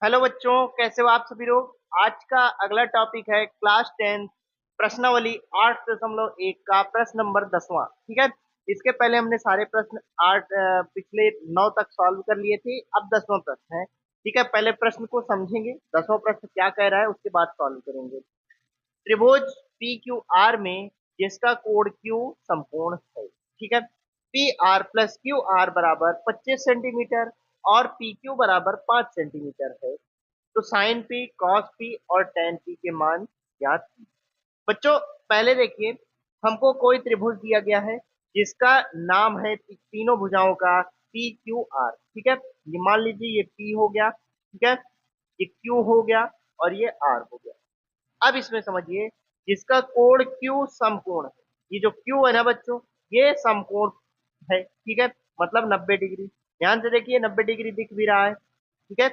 Hello बच्चों, कैसे हो आप सभी लोग। आज का अगला टॉपिक है क्लास 10 प्रश्नावली 8.1 का प्रश्न नंबर 10वां। ठीक है। इसके पहले हमने सारे प्रश्न पिछले 9 तक सॉल्व कर लिए थे। अब 10वां प्रश्न है। ठीक है, पहले प्रश्न को समझेंगे, 10वां प्रश्न क्या कह रहा है उसके बाद सॉल्व करेंगे। त्रिभुज पी क्यू आर में जिसका कोण क्यू समकोण है। ठीक है। P R plus Q R बराबर 25 सेंटीमीटर और पी क्यू बराबर 5 सेंटीमीटर है। तो साइन पी, कॉस पी और टेन पी के मान ज्ञात कीजिए। बच्चों, पहले देखिए, हमको कोई त्रिभुज दिया गया है जिसका नाम है तीनों भुजाओं का पी क्यू आर। ठीक है। ये मान लीजिए ये पी हो गया। ठीक है। ये क्यू हो गया और ये आर हो गया। अब इसमें समझिए, जिसका कोण क्यू समकोण है। ये जो क्यू है ना बच्चों, ये समकोण है। ठीक है। मतलब 90 डिग्री। ध्यान से देखिए, 90 डिग्री दिख भी रहा है। ठीक है।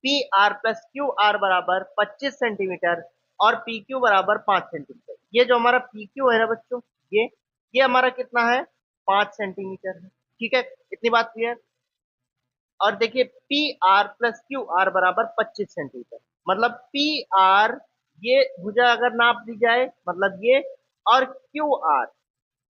P R plus Q R बराबर 25 सेंटीमीटर और पी क्यू बराबर 5 सेंटीमीटर। ये जो हमारा पी क्यू है ना बच्चों, ये हमारा कितना है, 5 सेंटीमीटर है। ठीक है। इतनी बात क्लियर। और देखिए, P R plus Q R बराबर 25 सेंटीमीटर, मतलब पी आर, ये भुजा अगर नाप दी जाए, मतलब ये, और क्यू आर,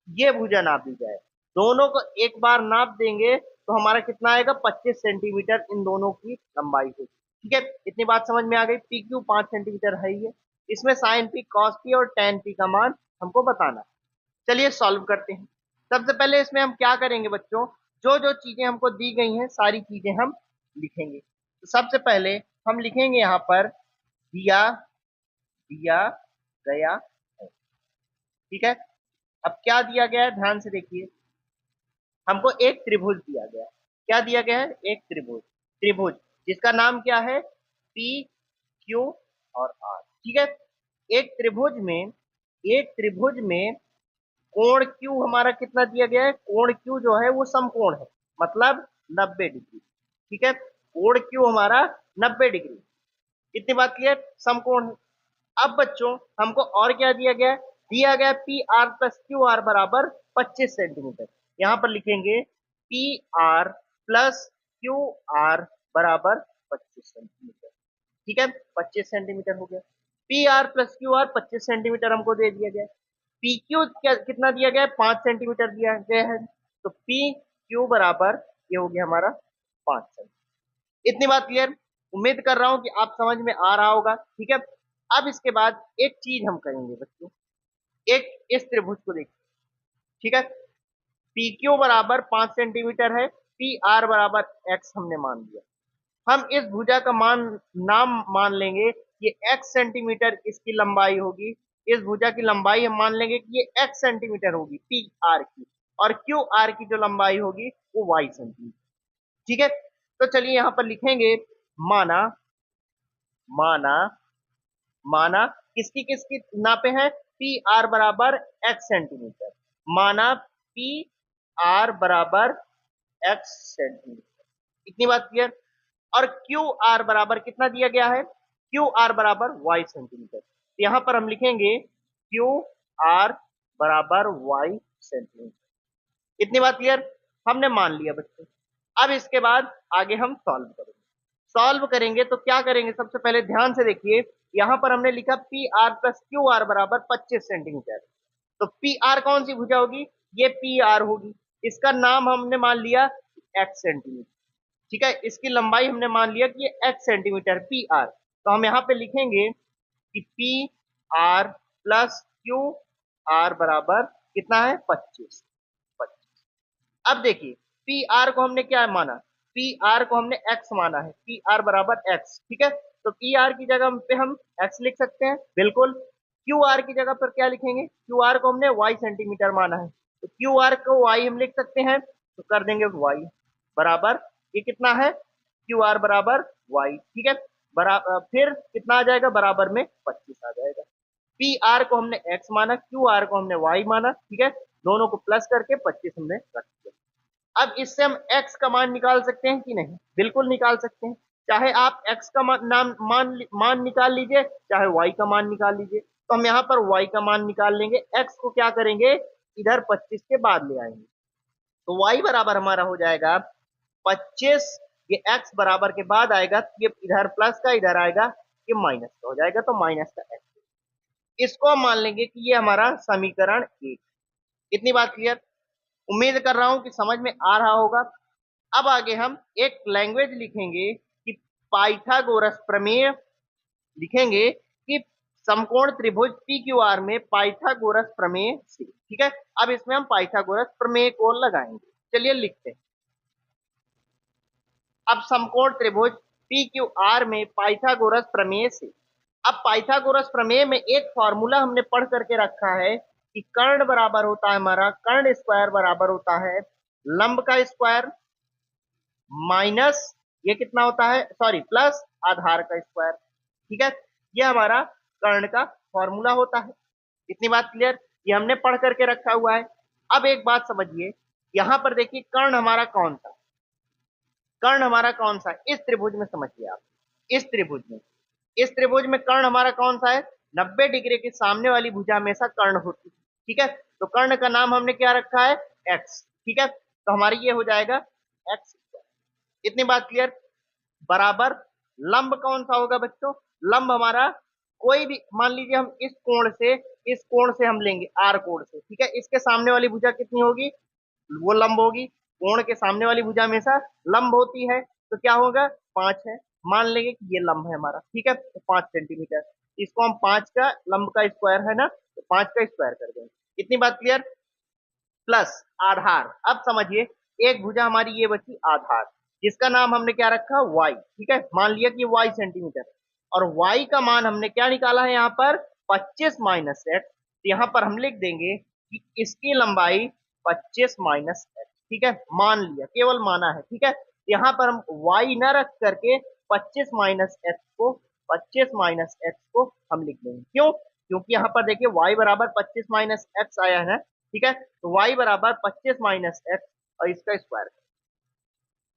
ये भुजा नाप दी जाए, दोनों को एक बार नाप देंगे तो हमारा कितना आएगा, 25 सेंटीमीटर इन दोनों की लंबाई होगी। ठीक है। इतनी बात समझ में आ गई। पी क्यू 5 सेंटीमीटर है ये। इसमें साइन पी, कॉस पी और टेन पी का मान हमको बताना है। चलिए सॉल्व करते हैं। सबसे पहले इसमें हम क्या करेंगे बच्चों, जो जो चीजें हमको दी गई हैं सारी चीजें हम लिखेंगे। तो सबसे पहले हम लिखेंगे यहाँ पर दिया दिया गया है। ठीक है। अब क्या दिया गया है, ध्यान से देखिए। हमको एक त्रिभुज दिया गया है। क्या दिया गया है, एक त्रिभुज। त्रिभुज जिसका नाम क्या है, पी क्यू और आर। ठीक है। एक त्रिभुज में कोण क्यू हमारा कितना दिया गया है, कोण क्यू जो है वो समकोण है, मतलब 90 डिग्री। ठीक है। कोण क्यू हमारा 90 डिग्री। इतनी बात क्लियर, समकोण है। अब बच्चों, हमको और क्या दिया गया P R plus Q R बराबर 25 सेंटीमीटर। यहां पर लिखेंगे P R plus Q R बराबर 25 सेंटीमीटर। ठीक है। 25 सेंटीमीटर हो गया। P R plus Q R 25 centimetre हमको दे दिया गया। पी क्यू कितना दिया गया है, 5 सेंटीमीटर दिया गया है। तो पी क्यू बराबर, ये हो गया हमारा 5 सेंटीमीटर। इतनी बात क्लियर। उम्मीद कर रहा हूं कि आप समझ में आ रहा होगा। ठीक है। अब इसके बाद एक चीज हम करेंगे बच्चों, एक इस त्रिभुज को देखिए। ठीक है। पी क्यू बराबर 5 सेंटीमीटर है, पी आर बराबर एक्स हमने मान लिया। हम इस भुजा का नाम मान लेंगे, ये एक्स सेंटीमीटर इसकी लंबाई होगी। इस भुजा की लंबाई हम मान लेंगे कि ये एक्स सेंटीमीटर होगी पी आर की, और क्यू आर की जो लंबाई होगी वो वाई सेंटीमीटर। ठीक है। तो चलिए यहां पर लिखेंगे, माना माना माना किसकी किसकी नापे हैं, पी आर बराबर एक्स सेंटीमीटर। माना पी आर बराबर एक्स सेंटीमीटर। इतनी बात क्लियर। और क्यू आर बराबर कितना दिया गया है, क्यू आर बराबर वाई सेंटीमीटर। तो यहां पर हम लिखेंगे क्यू आर बराबर वाई सेंटीमीटर। इतनी बात क्लियर, हमने मान लिया बच्चों। अब इसके बाद आगे हम सॉल्व करेंगे तो क्या करेंगे, सबसे पहले ध्यान से देखिए। यहां पर हमने लिखा P R plus Q R बराबर 25 सेंटीमीटर। तो पी आर कौन सी भुजा होगी, ये पी आर होगी। इसका नाम हमने मान लिया एक्स सेंटीमीटर। ठीक है। इसकी लंबाई हमने मान लिया कि ये एक्स सेंटीमीटर पी आर। तो हम यहाँ पे लिखेंगे कि P R plus Q R बराबर कितना है, 25। अब देखिए, पी आर को हमने क्या माना, पी आर को हमने एक्स माना है, पी आर बराबर एक्स। ठीक है। तो पी आर की जगह पे हम एक्स लिख सकते हैं, बिल्कुल। क्यू आर की जगह पर क्या लिखेंगे, क्यू आर को हमने वाई सेंटीमीटर माना है, तो क्यू आर को वाई हम लिख सकते हैं, तो कर देंगे वाई बराबर, ये कितना है, क्यू आर बराबर वाई। ठीक है। बराबर फिर कितना आ जाएगा, बराबर में 25 आ जाएगा। पी आर को हमने एक्स माना, क्यू आर को हमने वाई माना। ठीक है। दोनों को प्लस करके 25 हमने रख दिया। अब इससे हम x का मान निकाल सकते हैं कि नहीं, बिल्कुल निकाल सकते हैं। चाहे आप x का मान निकाल लीजिए, चाहे y का मान निकाल लीजिए। तो हम यहाँ पर y का मान निकाल लेंगे, x को क्या करेंगे, इधर 25 के बाद ले आएंगे। तो y बराबर हमारा हो जाएगा 25 ये x बराबर के बाद आएगा तो ये इधर प्लस का इधर आएगा, ये माइनस का हो जाएगा, तो माइनस का x। इसको हम मान लेंगे कि ये हमारा समीकरण 1। इतनी बात क्लियर? उम्मीद कर रहा हूं कि समझ में आ रहा होगा। अब आगे हम एक लैंग्वेज लिखेंगे कि पाइथागोरस प्रमेय लिखेंगे कि समकोण त्रिभुज पी क्यू आर में पाइथागोरस प्रमेय से। ठीक है, अब इसमें हम पाइथागोरस प्रमेय को लगाएंगे। चलिए लिखते हैं। अब समकोण त्रिभुज पी क्यू आर में पाइथागोरस प्रमेय से। अब पाइथागोरस प्रमेय में एक फॉर्मूला हमने पढ़ करके रखा है कि कर्ण बराबर होता है हमारा, कर्ण स्क्वायर बराबर होता है लंब का स्क्वायर माइनस ये कितना होता है, सॉरी प्लस आधार का स्क्वायर। ठीक है, ये हमारा कर्ण का फॉर्मूला होता है। इतनी बात क्लियर? ये हमने पढ़ करके रखा हुआ है। अब एक बात समझिए, यहां पर देखिए कर्ण हमारा कौन सा, कर्ण हमारा कौन सा है इस त्रिभुज में, समझिए आप इस त्रिभुज में, इस त्रिभुज में कर्ण हमारा कौन सा है, 90 डिग्री के सामने वाली भुजा हमेशा कर्ण होती है। ठीक है, तो कर्ण का नाम हमने क्या रखा है, एक्स। ठीक है, तो हमारी ये हो जाएगा एक्स। इतनी बात क्लियर? बराबर लंब कौन सा होगा बच्चों, लंब हमारा कोई भी, मान लीजिए हम इस कोण से हम लेंगे आर कोण से। ठीक है, इसके सामने वाली भुजा कितनी होगी, वो लंब होगी। कोण के सामने वाली भुजा हमेशा लंब होती है, तो क्या होगा 5 है। मान लेंगे कि ये लंब है हमारा। ठीक है, तो 5 सेंटीमीटर, इसको हम 5 का लंब का स्क्वायर है ना, तो 5 का स्क्वायर कर देंगे। इतनी बात क्लियर? प्लस आधार। अब समझिए एक भुजा हमारी ये बची आधार, जिसका नाम हमने क्या रखा, y। ठीक है, मान लिया कि y सेंटीमीटर, और y का मान हमने क्या निकाला है यहाँ पर 25 माइनस एक्स। तो यहाँ पर हम लिख देंगे कि इसकी लंबाई 25 माइनस एक्स। ठीक है, मान लिया, केवल माना है। ठीक है, यहाँ पर हम y न रख करके 25 माइनस एक्स को 25 माइनस एक्स को हम लिख देंगे। क्यों? क्योंकि यहाँ पर देखिए y बराबर 25 माइनस एक्स आया है। ठीक है, तो y बराबर 25 माइनस एक्स और इसका स्क्वायर।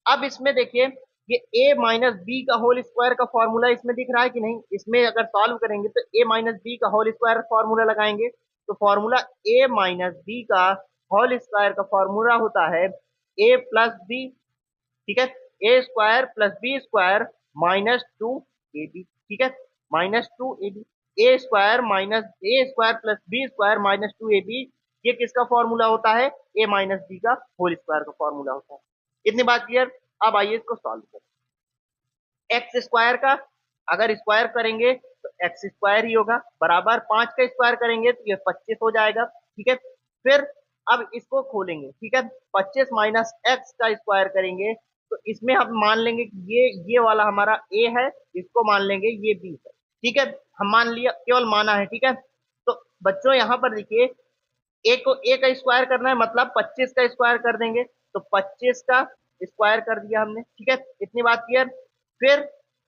अब इसमें देखिए ये a माइनस बी का होल स्क्वायर का फॉर्मूला इसमें दिख रहा है कि नहीं, इसमें अगर सॉल्व करेंगे तो a माइनस बी का होल स्क्वायर फॉर्मूला लगाएंगे, तो फॉर्मूला a माइनस बी का होल स्क्वायर का फॉर्मूला होता है a प्लस बी। ठीक है, A square plus B square minus 2ab। ठीक है, minus 2ab, A square plus B square minus 2ab, ये किसका फॉर्मूला होता है, ए माइनस बी का होल स्क्वायर का फॉर्मूला होता है। इतनी बात क्लियर? अब आइए इसको सॉल्व करें। एक्स स्क्वायर का अगर स्क्वायर करेंगे तो एक्स स्क्वायर ही होगा, बराबर 5 का स्क्वायर करेंगे तो ये 25 हो जाएगा। ठीक है, फिर अब इसको खोलेंगे। ठीक है, 25 माइनस एक्स का स्क्वायर करेंगे तो इसमें हम मान लेंगे कि ये वाला हमारा a है, इसको मान लेंगे ये b है। ठीक है, हम मान लिया, केवल माना है। ठीक है, तो बच्चों यहाँ पर देखिए a को a का स्क्वायर करना है, मतलब 25 का स्क्वायर कर देंगे, तो 25 का स्क्वायर कर दिया हमने। ठीक है, इतनी बात क्लियर? फिर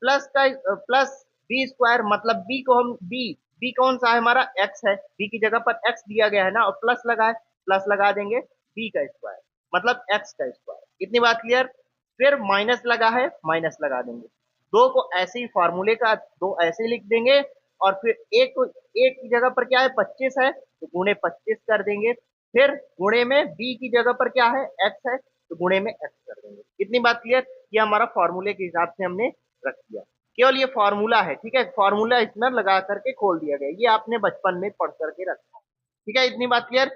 प्लस बी स्क्वायर, मतलब b को हम b कौन सा है हमारा, x है, b की जगह पर x दिया गया है ना, और प्लस लगा है, प्लस लगा देंगे b का स्क्वायर, मतलब x का स्क्वायर। इतनी बात क्लियर? फिर माइनस लगा है, माइनस लगा देंगे। दो को ऐसे ही फॉर्मूले का दो ऐसे ही लिख देंगे, और फिर एक की जगह पर क्या है 25 है, तो गुणे 25 कर देंगे। फिर गुणे में b की जगह पर क्या है x है, तो गुणे में x कर देंगे। इतनी बात क्लियर? ये हमारा फॉर्मूले के हिसाब से हमने रख दिया, केवल ये फॉर्मूला है। ठीक है, फॉर्मूला इसमें लगा करके खोल दिया गया, ये आपने बचपन में पढ़ करके रखा। ठीक है, इतनी बात क्लियर?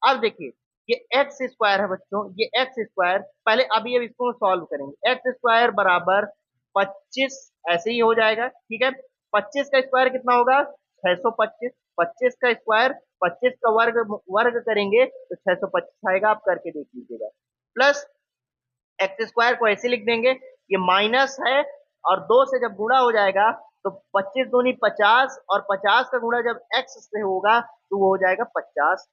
अब देखिए ये एक्स स्क्वायर है बच्चों, ये एक्स स्क्वायर, पहले अभी अब इसको सॉल्व करेंगे। एक्स स्क्वायर बराबर 25 ऐसे ही हो जाएगा। ठीक है, 25 का स्क्वायर कितना होगा 625, 25 का स्क्वायर 25 का वर्ग करेंगे तो 625 आएगा, आप करके देख लीजिएगा। प्लस एक्स स्क्वायर को ऐसे लिख देंगे, ये माइनस है और 2 से जब गुणा हो जाएगा तो 25 दूनी 50, और 50 का गुणा जब एक्स से होगा तो वो हो जाएगा 50।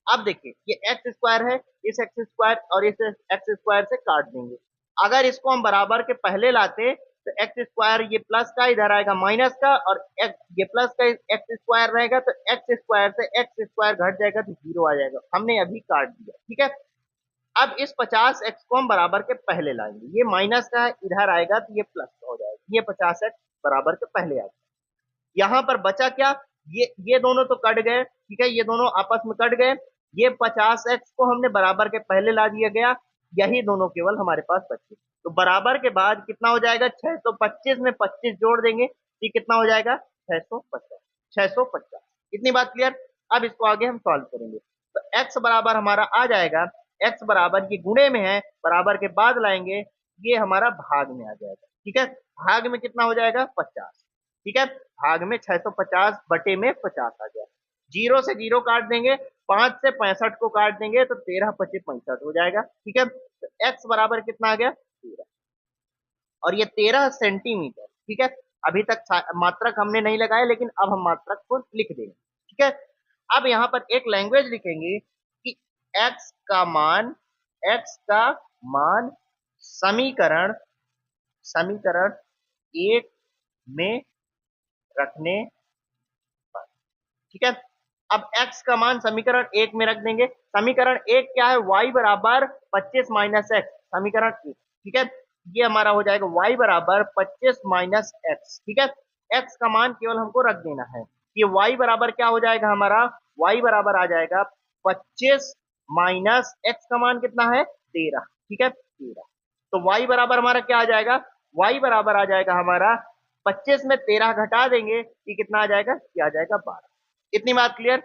अब देखिए ये एक्स स्क्वायर है, इस एक्स स्क्वायर और इस एक्स स्क्वायर से काट देंगे। अगर इसको हम बराबर के पहले लाते तो एक्स स्क्वायर ये प्लस का इधर आएगा माइनस का, और ये प्लस का एक्स स्क्वायर रहेगा तो एक्स स्क्वायर से एक्स स्क्वायर घट जाएगा तो 0 आ जाएगा। हमने अभी काट दिया। ठीक है, अब इस 50x को हम बराबर के पहले लाएंगे, ये माइनस का है इधर आएगा तो ये प्लस का हो जाएगा, ये 50x बराबर के पहले आएगा। यहां पर बचा क्या, ये दोनों तो कट गए। ठीक है, ये दोनों आपस में कट गए, ये 50x को हमने बराबर के पहले ला दिया गया, यही दोनों केवल हमारे पास बचे। तो बराबर के बाद कितना हो जाएगा, 625 में 25 जोड़ देंगे, ये कितना हो जाएगा, 650, 650। इतनी बात क्लियर। अब इसको आगे हम सॉल्व करेंगे। तो x बराबर हमारा आ जाएगा, x बराबर ये गुणे में है, बराबर के बाद लाएंगे, ये हमारा भाग में आ जाएगा। ठीक है, भाग में कितना हो जाएगा, 50। ठीक है, भाग में 650 बटे में 50 आ गया। जीरो से जीरो काट देंगे, 5 से 65 को काट देंगे तो 13 पचे 65 हो जाएगा। ठीक है, तो x बराबर कितना आ गया, 13। और ये 13 सेंटीमीटर। ठीक है, अभी तक मात्रक हमने नहीं लगाया, लेकिन अब हम मात्रक को लिख देंगे। ठीक है, अब यहाँ पर एक लैंग्वेज लिखेंगे कि x का मान, x का मान समीकरण समीकरण एक में रखने पर। ठीक है, अब x का मान समीकरण एक में रख देंगे। समीकरण एक क्या है, y बराबर 25 माइनस एक्स, समीकरण एक। ठीक है, ये हमारा हो जाएगा y बराबर 25 माइनस एक्स। ठीक है, x का मान केवल हमको रख देना है। ये y बराबर क्या हो जाएगा हमारा, y बराबर आ जाएगा 25 माइनस एक्स का मान कितना है, 13। ठीक है, 13। तो y बराबर हमारा क्या आ जाएगा, y बराबर आ जाएगा हमारा 25 में 13 घटा देंगे, ये कितना आ जाएगा, ये आ जाएगा 12। इतनी बात क्लियर,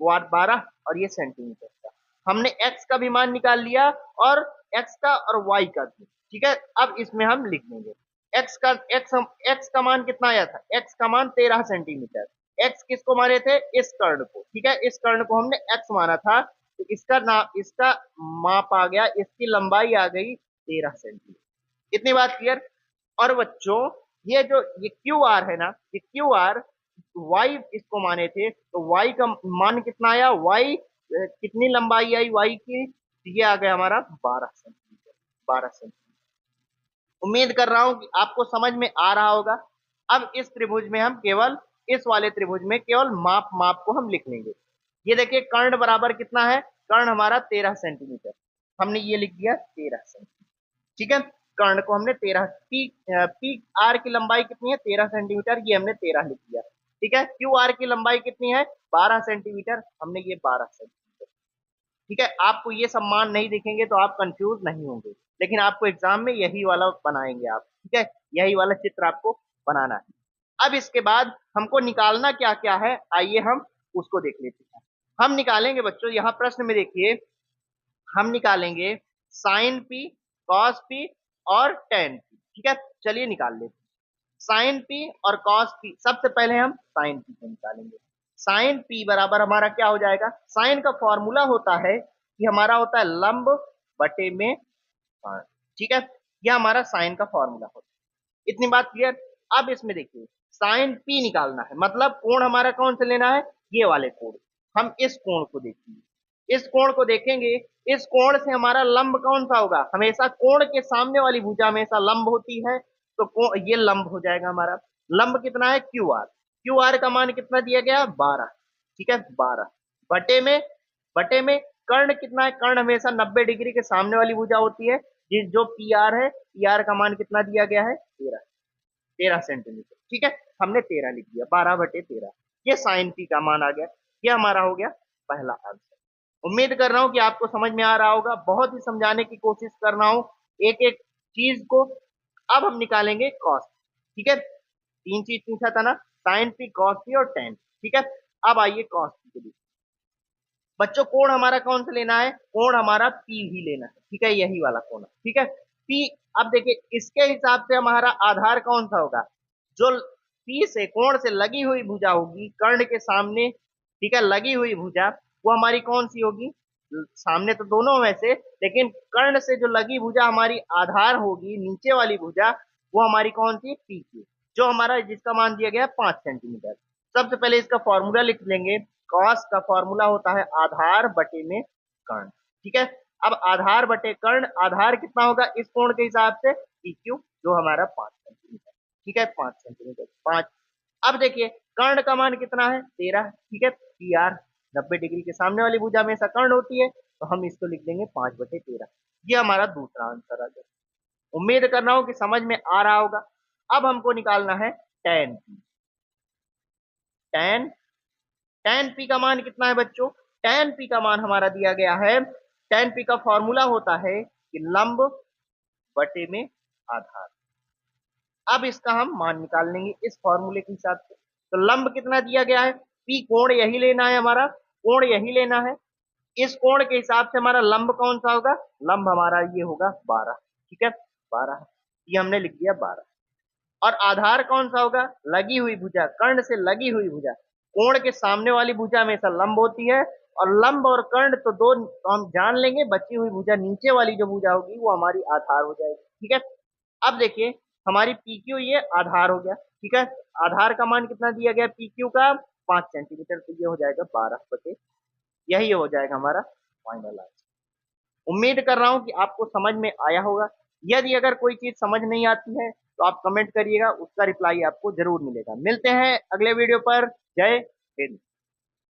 12। और ये सेंटीमीटर का हमने x का भी मान निकाल लिया, और x का और y का भी। ठीक है, अब इसमें हम लिख देंगे x का मान कितना आया था, x का मान 13 सेंटीमीटर। x किसको माने थे, इस कर्ण को। ठीक है, इस कर्ण को हमने x माना था, तो इसका माप आ गया, इसकी लंबाई आ गई 13 सेंटीमीटर। इतनी बात क्लियर। और बच्चों ये क्यू आर है ना, ये क्यू आर y इसको माने थे, तो y का मान कितना आया, y कितनी लंबाई आई y की, ये आ गया हमारा 12 सेंटीमीटर, 12 सेंटीमीटर। उम्मीद कर रहा हूं कि आपको समझ में आ रहा होगा। अब इस त्रिभुज में हम केवल, इस वाले त्रिभुज में केवल माप माप को हम लिख लेंगे। ये देखिए, कर्ण बराबर कितना है, कर्ण हमारा 13 सेंटीमीटर, हमने ये लिख दिया 13 सेंटीमीटर। ठीक है, कर्ण को हमने 13, पी आर की लंबाई कितनी है, 13 सेंटीमीटर, ये हमने 13 लिख दिया। ठीक है, क्यू आर की लंबाई कितनी है, 12 सेंटीमीटर, हमने ये 12 सेंटीमीटर। ठीक है, आपको ये सब मान नहीं दिखेंगे तो आप कंफ्यूज नहीं होंगे, लेकिन आपको एग्जाम में यही वाला बनाएंगे आप। ठीक है, यही वाला चित्र आपको बनाना है। अब इसके बाद हमको निकालना क्या क्या है, आइए हम उसको देख लेते हैं। हम निकालेंगे बच्चों, यहाँ प्रश्न में देखिए, हम निकालेंगे साइन पी, कॉस पी और टेन पी। ठीक है, चलिए निकाल लेते हैं साइन पी और कॉस पी। सबसे पहले हम साइन पी को निकालेंगे। साइन पी बराबर हमारा क्या हो जाएगा, साइन का फॉर्मूला होता है कि हमारा होता है लंब बटे में कोण। ठीक है, यह हमारा साइन का फॉर्मूला होता है। इतनी बात क्लियर। अब इसमें देखिए, साइन पी निकालना है, मतलब कोण हमारा कौन से लेना है, ये वाले कोण। हम इस कोण को देखेंगे, इस कोण को देखेंगे, इस कोण से हमारा लंब कौन सा होगा, हमेशा कोण के सामने वाली भुजा हमेशा लंब होती है, तो ये लंब हो जाएगा हमारा। लंब कितना है, क्यू आर। क्यू आर का मान कितना दिया गया, 12। ठीक है, 12 बटे में कर्ण कितना है, कर्ण हमेशा 90 डिग्री के सामने वाली भुजा होती है, जो पी आर है, पी आर का मान कितना दिया गया है, 13 सेंटीमीटर। ठीक है, हमने 13 लिख दिया, 12/13। ये साइन पी का मान आ गया। ये हमारा हो गया पहला आंसर। उम्मीद कर रहा हूं कि आपको समझ में आ रहा होगा, बहुत ही समझाने की कोशिश कर रहा हूं एक एक चीज को। अब हम निकालेंगे कॉस। ठीक है, 3 चीज पूछा था ना, साइन पी, कॉस पी और टेन। ठीक है, अब आइए कॉस पी के लिए। बच्चों कोण हमारा कौन सा लेना है, कोण हमारा पी ही लेना है। ठीक है, यही वाला कोण। ठीक है, पी। अब देखिए, इसके हिसाब से हमारा आधार कौन सा होगा, जो पी से कोण से लगी हुई भुजा होगी कर्ण के सामने। ठीक है, लगी हुई भुजा वो हमारी कौन सी होगी, सामने तो दोनों में से, लेकिन कर्ण से जो लगी भुजा हमारी आधार होगी, नीचे वाली भुजा, वो हमारी कौन सी, पी की, जो हमारा जिसका मान दिया गया 5 सेंटीमीटर। सबसे पहले इसका फॉर्मूला लिख लेंगे। कॉस का फॉर्मूला होता है आधार बटे में कर्ण। ठीक है, अब आधार बटे कर्ण, आधार कितना होगा इस कोण के हिसाब से, पी क्यू, जो हमारा 5 सेंटीमीटर। ठीक है, 5 सेंटीमीटर, 5। अब देखिए, कर्ण का मान कितना है, 13। ठीक है, पी आर 90 डिग्री के सामने वाली भुजा में ऐसा कर्ण होती है, तो हम इसको लिख देंगे 5/13। ये हमारा दूसरा आंसर आ गया। उम्मीद कर रहा हूं कि समझ में आ रहा होगा। अब हमको निकालना है ten P. Ten ten P का मान कितना है बच्चों, टेन पी का मान हमारा दिया गया है, टेन पी का फॉर्मूला होता है कि लंब बटे में आधार। अब इसका हम मान निकाल लेंगे इस फॉर्मूले के हिसाब से। तो लंब कितना दिया गया है, पी कोण यही लेना है, हमारा कोण यही लेना है। इस कोण के हिसाब से हमारा लंब कौन सा होगा, लंब हमारा ये होगा 12, ठीक है 12, ये हमने लिख दिया 12। और आधार कौन सा होगा, लगी हुई भुजा, कर्ण से लगी हुई भुजा। कोण के सामने वाली भुजा हमेशा लंब होती है, और लंब और कर्ण तो दो तो हम जान लेंगे, बची हुई भुजा नीचे वाली जो भुजा होगी वो हमारी आधार हो जाएगी, ठीक है। अब देखिए हमारी पी क्यू ये आधार हो गया, ठीक है। आधार का मान कितना दिया गया पी क्यू का, 5 सेंटीमीटर, तो ये हो जाएगा 12 यही हो जाएगा हमारा फाइनल आंसर। उम्मीद कर रहा हूं कि आपको समझ में आया होगा। यदि अगर कोई चीज समझ नहीं आती है तो आप कमेंट करिएगा, उसका रिप्लाई आपको जरूर मिलेगा। मिलते हैं अगले वीडियो पर। जय हिंद।